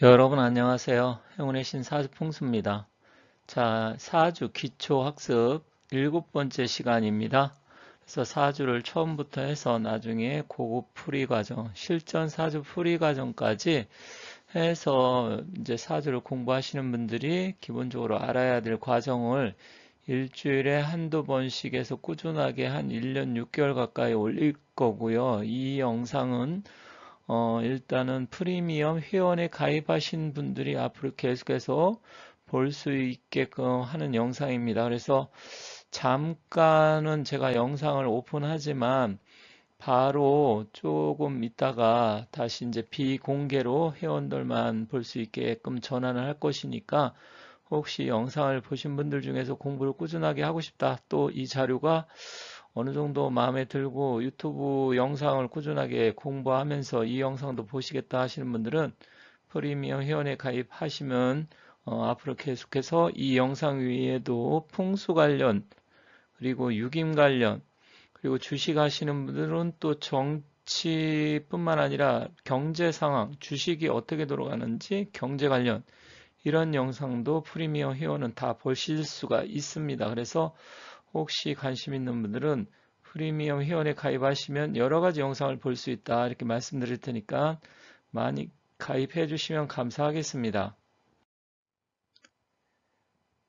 여러분 안녕하세요. 행운의 신 사주풍수입니다. 자, 사주 기초학습 7번째 시간입니다. 그래서 사주를 처음부터 해서 나중에 고급 풀이 과정, 실전 사주 풀이 과정까지 해서 이제 사주를 공부하시는 분들이 기본적으로 알아야 될 과정을 일주일에 한두 번씩 해서 꾸준하게 한 1년 6개월 가까이 올릴 거고요. 이 영상은 일단은 프리미엄 회원에 가입하신 분들이 앞으로 계속해서 볼 수 있게끔 하는 영상입니다. 그래서 잠깐은 제가 영상을 오픈하지만 바로 조금 있다가 다시 이제 비공개로 회원들만 볼 수 있게끔 전환을 할 것이니까 혹시 영상을 보신 분들 중에서 공부를 꾸준하게 하고 싶다. 또 이 자료가 어느 정도 마음에 들고 유튜브 영상을 꾸준하게 공부하면서 이 영상도 보시겠다 하시는 분들은 프리미엄 회원에 가입하시면 앞으로 계속해서 이 영상 위에도 풍수 관련 그리고 유김 관련 그리고 주식 하시는 분들은 또 정치뿐만 아니라 경제 상황, 주식이 어떻게 돌아가는지 경제 관련 이런 영상도 프리미엄 회원은 다 보실 수가 있습니다. 그래서 혹시 관심 있는 분들은 프리미엄 회원에 가입하시면 여러 가지 영상을 볼 수 있다 이렇게 말씀드릴 테니까 많이 가입해 주시면 감사하겠습니다.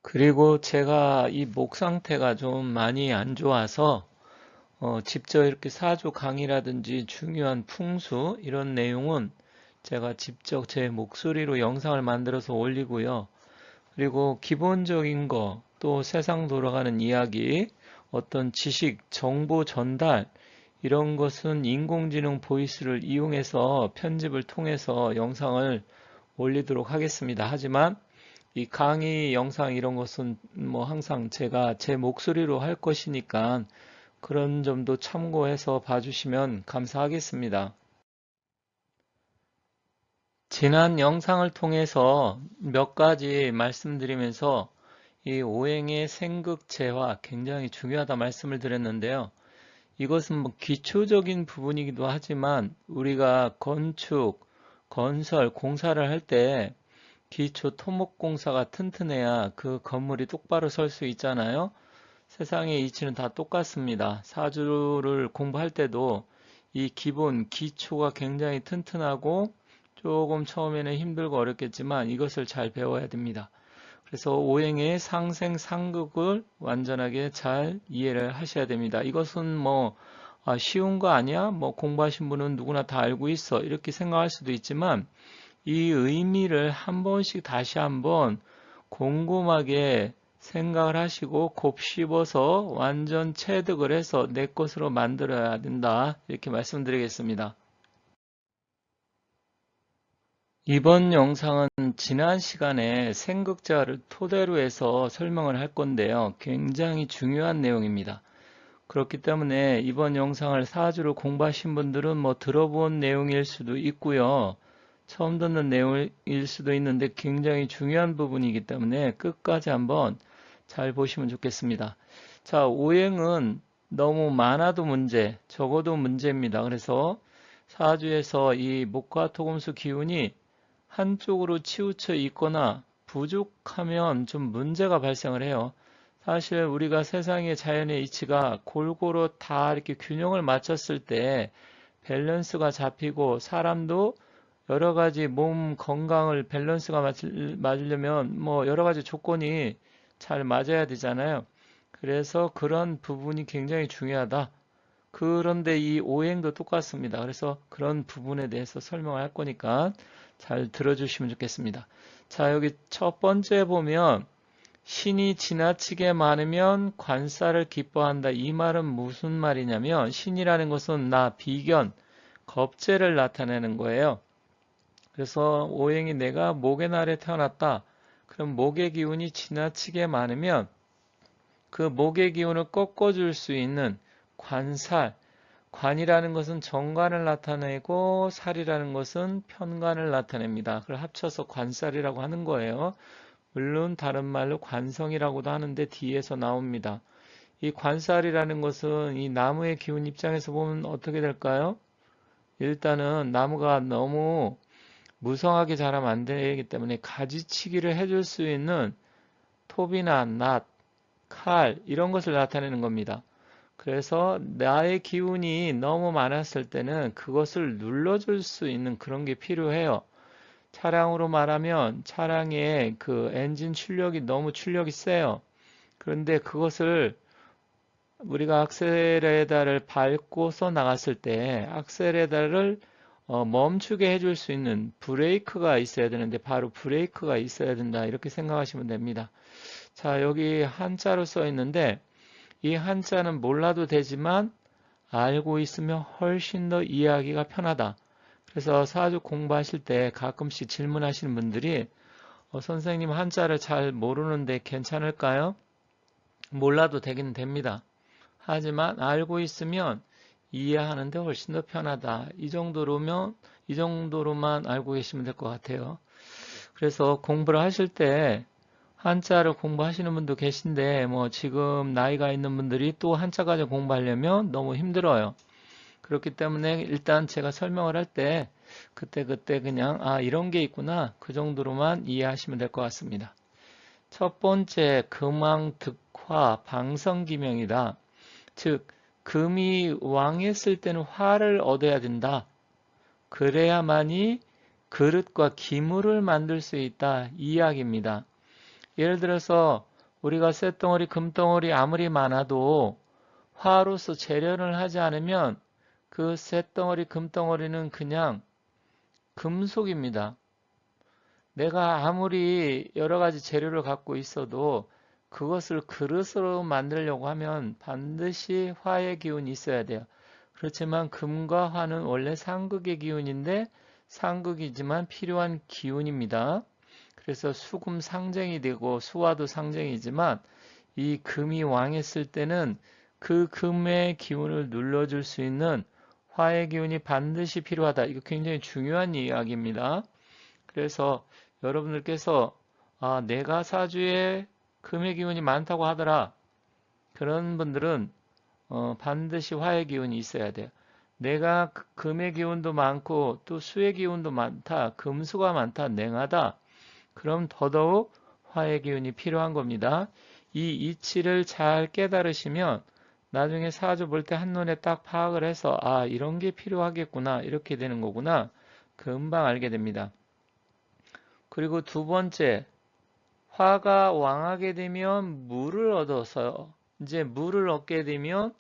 그리고 제가 이 목 상태가 좀 많이 안 좋아서 직접 이렇게 사주 강의라든지 중요한 풍수 이런 내용은 제가 직접 제 목소리로 영상을 만들어서 올리고요. 그리고 기본적인 거, 또 세상 돌아가는 이야기, 어떤 지식, 정보 전달, 이런 것은 인공지능 보이스를 이용해서 편집을 통해서 영상을 올리도록 하겠습니다. 하지만 이 강의 영상 이런 것은 뭐 항상 제가 제 목소리로 할 것이니까 그런 점도 참고해서 봐주시면 감사하겠습니다. 지난 영상을 통해서 몇 가지 말씀드리면서 이 오행의 생극재화 굉장히 중요하다 말씀을 드렸는데요. 이것은 뭐 기초적인 부분이기도 하지만 우리가 건축, 건설, 공사를 할 때 기초 토목공사가 튼튼해야 그 건물이 똑바로 설 수 있잖아요. 세상의 이치는 다 똑같습니다. 사주를 공부할 때도 이 기본 기초가 굉장히 튼튼하고 조금 처음에는 힘들고 어렵겠지만 이것을 잘 배워야 됩니다. 그래서 오행의 상생 상극을 완전하게 잘 이해를 하셔야 됩니다. 이것은 뭐 쉬운 거 아니야? 뭐 공부하신 분은 누구나 다 알고 있어. 이렇게 생각할 수도 있지만 이 의미를 한 번씩 다시 한번 곰곰하게 생각을 하시고 곱씹어서 완전 체득을 해서 내 것으로 만들어야 된다. 이렇게 말씀드리겠습니다. 이번 영상은 지난 시간에 생극자를 토대로 해서 설명을 할 건데요. 굉장히 중요한 내용입니다. 그렇기 때문에 이번 영상을 사주로 공부하신 분들은 뭐 들어본 내용일 수도 있고요. 처음 듣는 내용일 수도 있는데 굉장히 중요한 부분이기 때문에 끝까지 한번 잘 보시면 좋겠습니다. 자, 오행은 너무 많아도 문제, 적어도 문제입니다. 그래서 사주에서 이 목화 토금수 기운이 한쪽으로 치우쳐 있거나 부족하면 좀 문제가 발생을 해요. 사실 우리가 세상의 자연의 이치가 골고루 다 이렇게 균형을 맞췄을 때 밸런스가 잡히고 사람도 여러 가지 몸 건강을 밸런스가 맞으려면 뭐 여러 가지 조건이 잘 맞아야 되잖아요. 그래서 그런 부분이 굉장히 중요하다. 그런데 이 오행도 똑같습니다. 그래서 그런 부분에 대해서 설명을 할 거니까 잘 들어주시면 좋겠습니다. 자, 여기 첫 번째 보면 신이 지나치게 많으면 관사를 기뻐한다. 이 말은 무슨 말이냐면 신이라는 것은 나 비견, 겁재를 나타내는 거예요. 그래서 오행이 내가 목의 날에 태어났다. 그럼 목의 기운이 지나치게 많으면 그 목의 기운을 꺾어줄 수 있는 관살, 관이라는 것은 정관을 나타내고 살이라는 것은 편관을 나타냅니다. 그걸 합쳐서 관살이라고 하는 거예요. 물론 다른 말로 관성이라고도 하는데 뒤에서 나옵니다. 이 관살이라는 것은 이 나무의 기운 입장에서 보면 어떻게 될까요? 일단은 나무가 너무 무성하게 자라면 안 되기 때문에 가지치기를 해줄 수 있는 톱이나 낫, 칼 이런 것을 나타내는 겁니다. 그래서 나의 기운이 너무 많았을 때는 그것을 눌러줄 수 있는 그런 게 필요해요. 차량으로 말하면 차량의 그 엔진 출력이 너무 출력이 세요. 그런데 그것을 우리가 악셀레다를 밟고서 나갔을 때 악셀레다를 멈추게 해줄 수 있는 브레이크가 있어야 되는데 바로 브레이크가 있어야 된다 이렇게 생각하시면 됩니다. 자, 여기 한자로 써 있는데 이 한자는 몰라도 되지만 알고 있으면 훨씬 더 이해하기가 편하다. 그래서 사주 공부하실 때 가끔씩 질문하시는 분들이 선생님 한자를 잘 모르는데 괜찮을까요? 몰라도 되긴 됩니다. 하지만 알고 있으면 이해하는데 훨씬 더 편하다. 이 정도로만 알고 계시면 될 것 같아요. 그래서 공부를 하실 때 한자를 공부하시는 분도 계신데 뭐 지금 나이가 있는 분들이 또 한자 가지고 공부하려면 너무 힘들어요. 그렇기 때문에 일단 제가 설명을 할 때 그때 그냥 이런 게 있구나 그 정도로만 이해하시면 될 것 같습니다. 첫 번째 금왕 득화 방성기명이다. 즉 금이 왕했을 때는 화를 얻어야 된다. 그래야만이 그릇과 기물을 만들 수 있다 이 이야기입니다. 예를 들어서 우리가 쇳덩어리 금덩어리 아무리 많아도 화로서 재련을 하지 않으면 그 쇳덩어리 금덩어리는 그냥 금속입니다. 내가 아무리 여러 가지 재료를 갖고 있어도 그것을 그릇으로 만들려고 하면 반드시 화의 기운이 있어야 돼요. 그렇지만 금과 화는 원래 상극의 기운인데 상극이지만 필요한 기운입니다. 그래서 수금 상쟁이 되고 수화도 상쟁이지만 이 금이 왕했을 때는 그 금의 기운을 눌러줄 수 있는 화의 기운이 반드시 필요하다. 이거 굉장히 중요한 이야기입니다. 그래서 여러분들께서 내가 사주에 금의 기운이 많다고 하더라. 그런 분들은 반드시 화의 기운이 있어야 돼요. 내가 금의 기운도 많고 또 수의 기운도 많다. 금수가 많다. 냉하다. 그럼 더더욱 화의 기운이 필요한 겁니다. 이 이치를 잘 깨달으시면 나중에 사주 볼 때 한눈에 딱 파악을 해서 이런 게 필요하겠구나 이렇게 되는 거구나 금방 알게 됩니다. 그리고 두 번째 화가 왕하게 되면 물을 얻어서 이제 물을 얻게 되면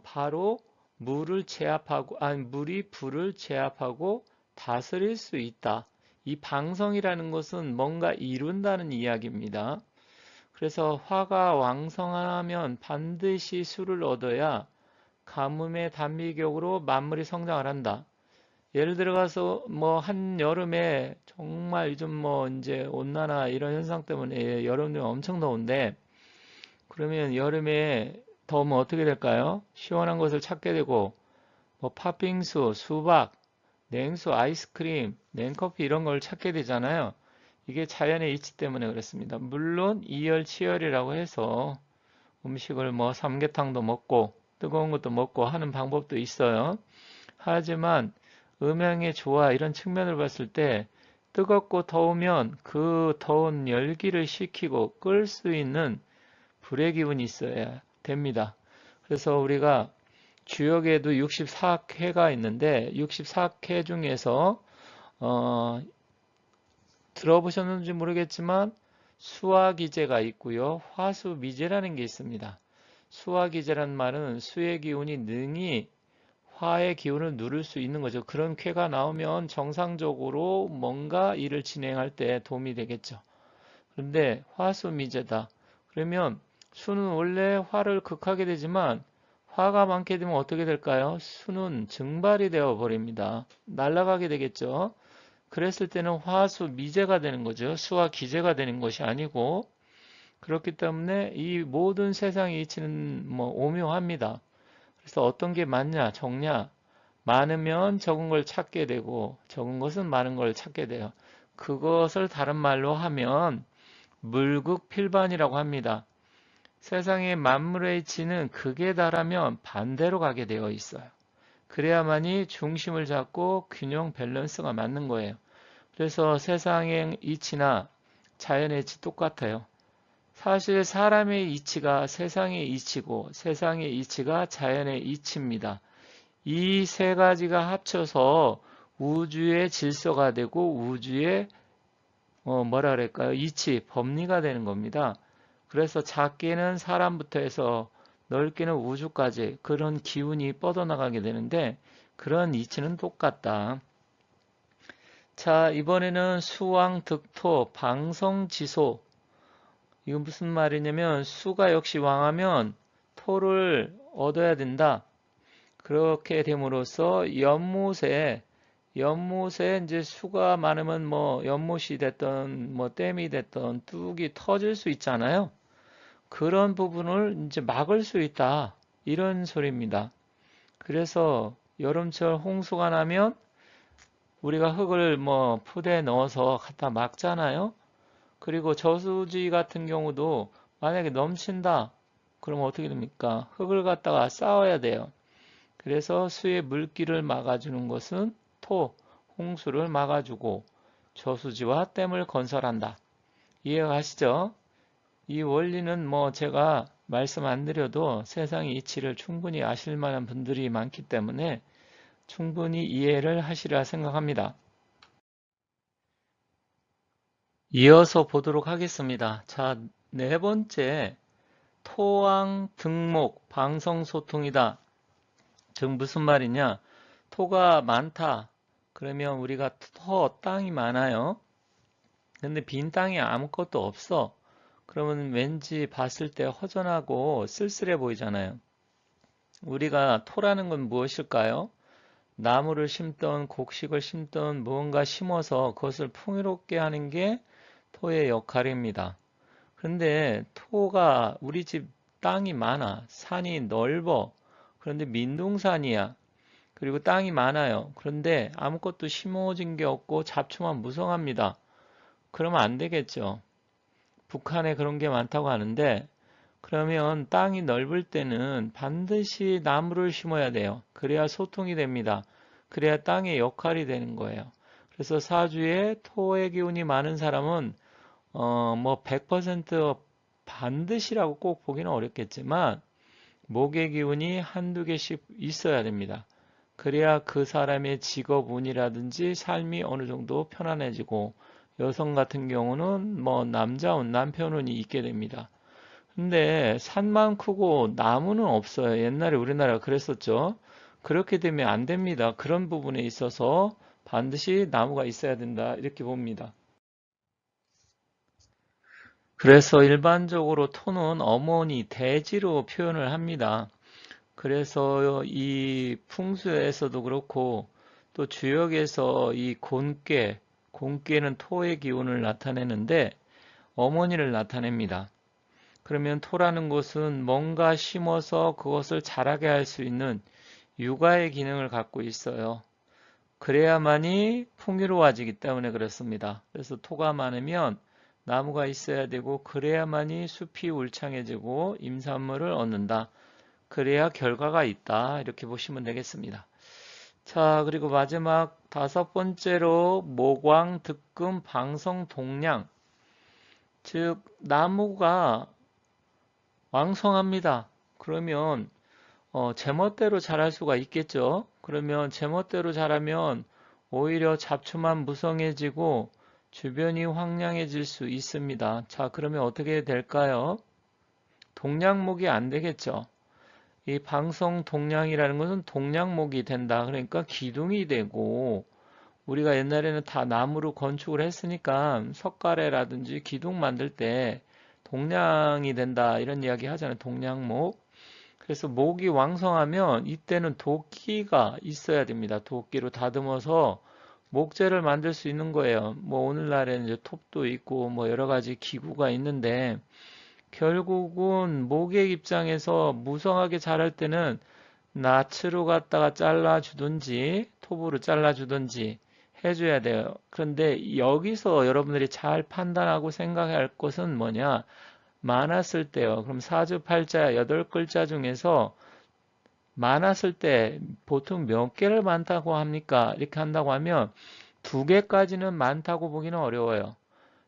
바로 물을 제압하고 물이 불을 제압하고 다스릴 수 있다. 이 방성이라는 것은 뭔가 이룬다는 이야기입니다. 그래서 화가 왕성하면 반드시 수를 얻어야 가뭄의 단비격으로 만물이 성장을 한다. 예를 들어가서 뭐 한여름에 정말 요즘 뭐 이제 온난화 이런 현상 때문에 여름이 엄청 더운데 그러면 여름에 더우면 어떻게 될까요? 시원한 것을 찾게 되고 뭐 팥빙수, 수박, 냉수, 아이스크림, 냉커피 이런 걸 찾게 되잖아요. 이게 자연의 이치 때문에 그렇습니다. 물론 이열치열이라고 해서 음식을 뭐 삼계탕도 먹고 뜨거운 것도 먹고 하는 방법도 있어요. 하지만 음양의 조화 이런 측면을 봤을 때 뜨겁고 더우면 그 더운 열기를 식히고 끌 수 있는 불의 기운이 있어야 됩니다. 그래서 우리가 주역에도 64회가 있는데 64회 중에서 들어보셨는지 모르겠지만 수화기제가 있고요. 화수미제라는 게 있습니다. 수화기제란 말은 수의 기운이 능히 화의 기운을 누를 수 있는 거죠. 그런 쾌가 나오면 정상적으로 뭔가 일을 진행할 때 도움이 되겠죠. 그런데 화수미제다. 그러면 수는 원래 화를 극하게 되지만 화가 많게 되면 어떻게 될까요? 수는 증발이 되어 버립니다. 날아가게 되겠죠. 그랬을 때는 화수 미제가 되는 거죠. 수와 기제가 되는 것이 아니고 그렇기 때문에 이 모든 세상의 이치는 뭐 오묘합니다. 그래서 어떤 게 많냐, 적냐, 많으면 적은 걸 찾게 되고 적은 것은 많은 걸 찾게 돼요. 그것을 다른 말로 하면 물극필반이라고 합니다. 세상의 만물의 이치는 극에 달하면 반대로 가게 되어 있어요. 그래야만이 중심을 잡고 균형 밸런스가 맞는 거예요. 그래서 세상의 이치나 자연의 이치 똑같아요. 사실 사람의 이치가 세상의 이치고 세상의 이치가 자연의 이치입니다. 이 세 가지가 합쳐서 우주의 질서가 되고 우주의 뭐라 그럴까요? 이치, 법리가 되는 겁니다. 그래서 작게는 사람부터 해서 넓게는 우주까지 그런 기운이 뻗어나가게 되는데 그런 이치는 똑같다. 자, 이번에는 수왕, 득토, 방성지소. 이건 무슨 말이냐면 수가 역시 왕하면 토를 얻어야 된다. 그렇게 됨으로써 연못에 이제 수가 많으면 뭐 연못이 됐던 뭐 댐이 됐던 뚝이 터질 수 있잖아요. 그런 부분을 이제 막을 수 있다. 이런 소리입니다. 그래서 여름철 홍수가 나면 우리가 흙을 뭐 푸대에 넣어서 갖다 막잖아요. 그리고 저수지 같은 경우도 만약에 넘친다. 그러면 어떻게 됩니까? 흙을 갖다가 쌓아야 돼요. 그래서 수의 물길을 막아주는 것은 토, 홍수를 막아주고 저수지와 댐을 건설한다. 이해가 가시죠? 이 원리는 뭐 제가 말씀 안 드려도 세상의 이치를 충분히 아실 만한 분들이 많기 때문에 충분히 이해를 하시리라 생각합니다. 이어서 보도록 하겠습니다. 자, 네 번째, 토왕 등목 방성소통이다. 즉 무슨 말이냐? 토가 많다. 그러면 우리가 땅이 많아요. 근데 빈 땅이 아무것도 없어. 그러면 왠지 봤을 때 허전하고 쓸쓸해 보이잖아요. 우리가 토라는 건 무엇일까요? 나무를 심던 곡식을 심던 무언가 심어서 그것을 풍요롭게 하는 게 토의 역할입니다. 그런데 토가 우리 집 땅이 많아. 산이 넓어. 그런데 민둥산이야. 그리고 땅이 많아요. 그런데 아무것도 심어진 게 없고 잡초만 무성합니다. 그러면 안 되겠죠. 북한에 그런 게 많다고 하는데 그러면 땅이 넓을 때는 반드시 나무를 심어야 돼요. 그래야 소통이 됩니다. 그래야 땅의 역할이 되는 거예요. 그래서 사주에 토의 기운이 많은 사람은 뭐 100% 반드시라고 꼭 보기는 어렵겠지만 목의 기운이 한두 개씩 있어야 됩니다. 그래야 그 사람의 직업 운이라든지 삶이 어느 정도 편안해지고 여성 같은 경우는 뭐 남편 운이 있게 됩니다. 근데 산만 크고 나무는 없어요. 옛날에 우리나라가 그랬었죠. 그렇게 되면 안 됩니다. 그런 부분에 있어서 반드시 나무가 있어야 된다. 이렇게 봅니다. 그래서 일반적으로 토는 어머니, 대지로 표현을 합니다. 그래서 이 풍수에서도 그렇고 또 주역에서 이 곤괴는 토의 기운을 나타내는데 어머니를 나타냅니다. 그러면 토라는 것은 뭔가 심어서 그것을 자라게 할 수 있는 육아의 기능을 갖고 있어요. 그래야만이 풍요로워지기 때문에 그렇습니다. 그래서 토가 많으면 나무가 있어야 되고 그래야만이 숲이 울창해지고 임산물을 얻는다. 그래야 결과가 있다. 이렇게 보시면 되겠습니다. 자, 그리고 마지막 다섯 번째로 모광, 득금, 방성, 동량. 즉 나무가 왕성합니다. 그러면 제멋대로 자랄 수가 있겠죠. 그러면 제멋대로 자라면 오히려 잡초만 무성해지고 주변이 황량해질 수 있습니다. 자, 그러면 어떻게 될까요? 동량목이 안 되겠죠. 이 방성 동량이라는 것은 동량목이 된다. 그러니까 기둥이 되고 우리가 옛날에는 다 나무로 건축을 했으니까 석가래라든지 기둥 만들 때 동량이 된다 이런 이야기 하잖아요. 동량목. 그래서 목이 왕성하면 이때는 도끼가 있어야 됩니다. 도끼로 다듬어서 목재를 만들 수 있는 거예요. 뭐 오늘날에는 이제 톱도 있고 뭐 여러 가지 기구가 있는데 결국은 목의 입장에서 무성하게 자랄 때는 낫으로 갖다가 잘라주든지 톱으로 잘라주든지 해줘야 돼요. 그런데 여기서 여러분들이 잘 판단하고 생각해야 할 것은 뭐냐? 많았을 때요. 그럼 사주팔자 8글자 중에서 많았을 때 보통 몇 개를 많다고 합니까? 이렇게 한다고 하면 2개까지는 많다고 보기는 어려워요.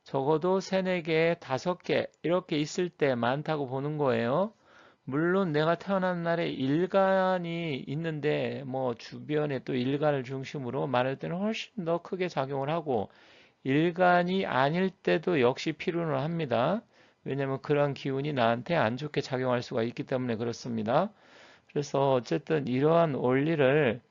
적어도 3, 4개, 5개 이렇게 있을 때 많다고 보는 거예요. 물론 내가 태어난 날에 일간이 있는데 뭐 주변에 또 일간을 중심으로 많을 때는 훨씬 더 크게 작용을 하고 일간이 아닐 때도 역시 필요는 합니다. 왜냐하면 그런 기운이 나한테 안 좋게 작용할 수가 있기 때문에 그렇습니다. 그래서 어쨌든 이러한 원리를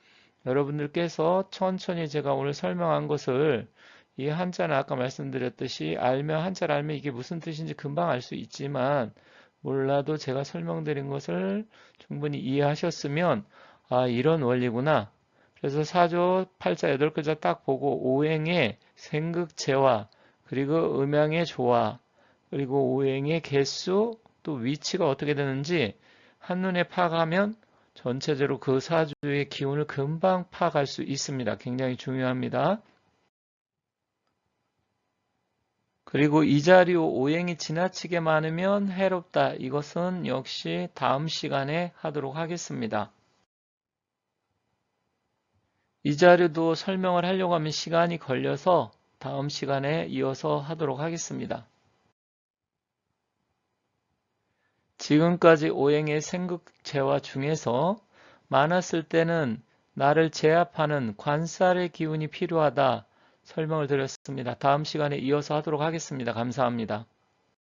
여러분들께서 천천히 제가 오늘 설명한 것을 이 한자는 아까 말씀드렸듯이 한자를 알면 이게 무슨 뜻인지 금방 알 수 있지만 몰라도 제가 설명드린 것을 충분히 이해하셨으면 아, 이런 원리구나. 그래서 사조, 팔자, 8글자 딱 보고 오행의 생극체와 그리고 음양의 조화 그리고 오행의 개수 또 위치가 어떻게 되는지 한눈에 파악하면 전체적으로 그 사주의 기운을 금방 파악할 수 있습니다. 굉장히 중요합니다. 그리고 이자리오 오행이 지나치게 많으면 해롭다. 이것은 역시 다음 시간에 하도록 하겠습니다. 이 자료도 설명을 하려고 하면 시간이 걸려서 다음 시간에 이어서 하도록 하겠습니다. 지금까지 오행의 생극재화 중에서 많았을 때는 나를 제압하는 관살의 기운이 필요하다 설명을 드렸습니다. 다음 시간에 이어서 하도록 하겠습니다. 감사합니다.